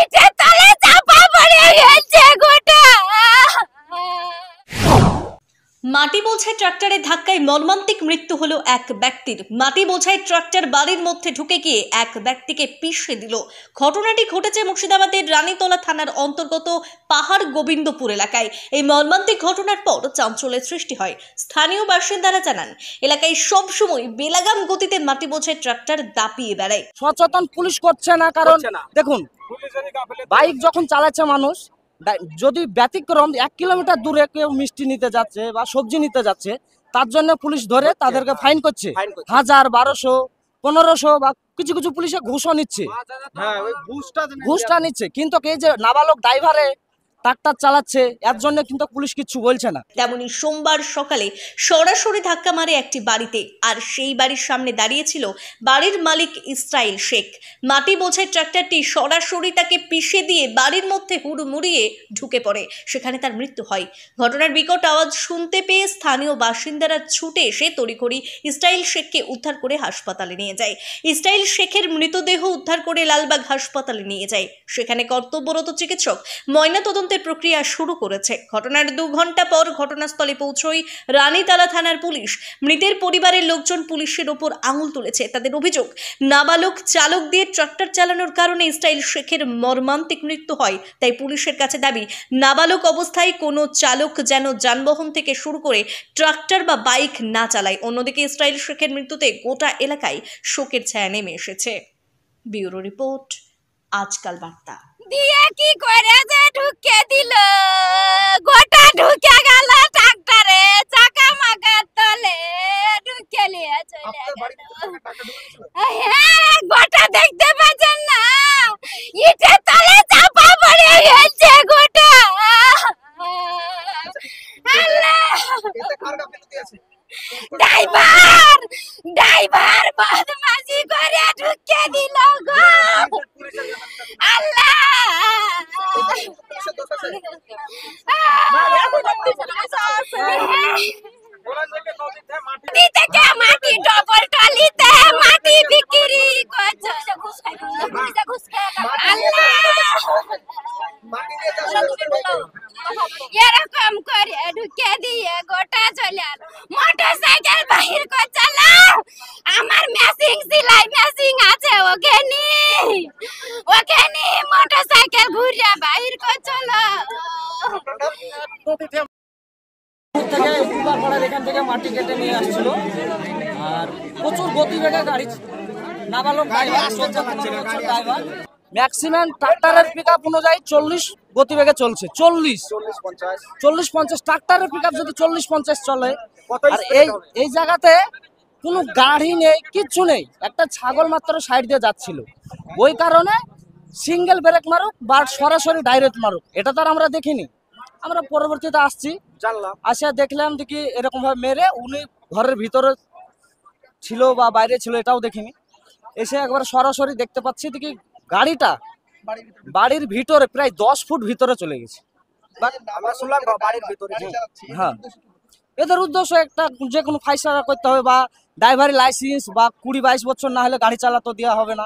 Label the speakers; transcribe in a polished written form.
Speaker 1: ইটের তলে চাপা পড়ে গেছে গোটা।
Speaker 2: মাটি বোঝাই ট্রাক্টরের ধাক্কায় মর্মান্তিক মৃত্যু হলো এক ব্যক্তির। মাটি বোঝাই ট্রাক্টর বাড়ির মধ্যে ঢুকে গিয়ে এক ব্যক্তিকে পিষে দিল। ঘটনাটি ঘটেছে মুর্শিদাবাদের রানীতলা থানার অন্তর্গত পাহাড় গোবিন্দপুর এলাকায়। এই মর্মান্তিক ঘটনার পর চাঞ্চল্যের সৃষ্টি হয়। স্থানীয় বাসিন্দারা জানান, এলাকায় সবসময় বেলাগাম গতিতে মাটি বোঝাই ট্রাক্টর দাপিয়ে বেড়ায়।
Speaker 3: সচেতন পুলিশ করছে না, কারণ দেখুন বাইক যখন চালাচ্ছে মানুষ, যদি ব্যতিক্রম 1 কিলোমিটার দূরে কেউ মিষ্টি নিতে যাচ্ছে বা সবজি নিতে যাচ্ছে, তার জন্য পুলিশ ধরে তাদেরকে ফাইন করছে 1000, 1200, 1500 বা কিছু কিছু পুলিশে ঘুষও নিচ্ছে। ঘুষটা নিচ্ছে, কিন্তু এই যে নাবালক ড্রাইভারে ট্রাক্টর চালাচ্ছে, এর জন্য কিন্তু পুলিশ কিছু বলছে না।
Speaker 2: তেমনি সোমবার সকালে সরাসরি ধাক্কা মারে একটি বাড়িতে, আর সেই বাড়ির সামনে দাঁড়িয়েছিল বাড়ির মালিক ইসরাইল শেখ। মাটি বোঝাই ট্রাক্টরটি সরাসরি তাকে পিষে দিয়ে বাড়ির মধ্যে হুড়মুড়িয়ে ঢুকে পড়ে, সেখানে তার মৃত্যু হয়। ঘটনার বিকট আওয়াজ শুনতে পেয়ে স্থানীয় বাসিন্দারা ছুটে এসে তড়িঘড়ি ইসরাইল শেখকে উদ্ধার করে হাসপাতালে নিয়ে যায়। ইসরাইল শেখের মৃতদেহ উদ্ধার করে লালবাগ হাসপাতালে নিয়ে যায়। সেখানে কর্তব্যরত চিকিৎসক ময়নাতদন্ত প্রক্রিয়া শুরু করেছে। ঘটনার 2 ঘন্টা পর ঘটনাস্থলে পৌঁছয় রানীতলা থানার পুলিশ। মৃতের পরিবারের লোকজন পুলিশের ওপর আঙুল তুলেছে। তাদের অভিযোগ, নাবালক চালক দিয়ে ট্রাক্টর চালানোর কারণে ইসরাইল শেখের মর্মান্তিক মৃত্যু হয়। তাই পুলিশের কাছে দাবি, নাবালক অবস্থায় কোনো চালক যেন যানবাহন থেকে শুরু করে ট্রাক্টর বা বাইক না চালায়। অন্যদিকে ইসরাইল শেখের মৃত্যুতে গোটা এলাকায় শোকের ছায়া নেমে এসেছে। ব্যুরো রিপোর্ট, আজকাল বার্তা।
Speaker 1: দিয়ে কি করে যে ঢুকে দিল, গোটা ঢুকে গেল ট্রাক্টরে, চাকা মাকার তলে ঢুকে নিয়ে চলে গেল। হ্যাঁ, গোটা দেখতে পাচ্ছেন না, ইটের তলে চাপা পড়ে গেছে গোটা। ড্রাইভার বদমাশি করে ঢুকে দিল গো। আল্লাহ, মাটি ডবল টলিতে মাটি বিক্রি করছে। এরকম করে ঢুকে দিয়ে গোটা চলে আলো। মোটরসাইকেল বাহির করছিল, আমার মেশিন সেলাই মেশিন আছে, ওখানে মোটরসাইকেল ঘুরে বাহির করছিল।
Speaker 3: এখান থেকে মাটি কেটে নিয়ে আসছিল, আর প্রচুর গতিবেগে গাড়ি, নাবালক ড্রাইভার। ম্যাক্সিমাম ট্রাক্টরের পিকআপ অনুযায়ী 40 গতিবেগে চলছে। 40-50 ট্রাক্টরের পিকআপ যদি 40-50 চলে, আর এই জায়গাতে কোনো গাড়ি নেই, কিচ্ছু নেই, একটা ছাগল মাত্র সাইড দিয়ে যাচ্ছিল। ওই কারণে সিঙ্গেল ব্রেক মারুক বা সরাসরি ডাইরেক্ট মারুক, এটা তো আর আমরা দেখিনি। আমরা পরবর্তীতে আসছি, আসে দেখলাম দেখি এরকম ভাবে মেরে উনি ঘরের ভিতরে ছিল বা বাইরে ছিল, এটাও দেখিনি। এসে একবার সরাসরি দেখতে পাচ্ছি দেখি গাড়িটা বাড়ির ভিতরে প্রায় 10 ফুট ভিতরে চলে গেছে। হ্যাঁ, এদের উদ্দেশ্য একটা, যে কোনো ফাইসলা করতে হবে, বা ড্রাইভারি লাইসেন্স বা 20-22 বছর না হলে গাড়ি চালাতে দেওয়া হবে না।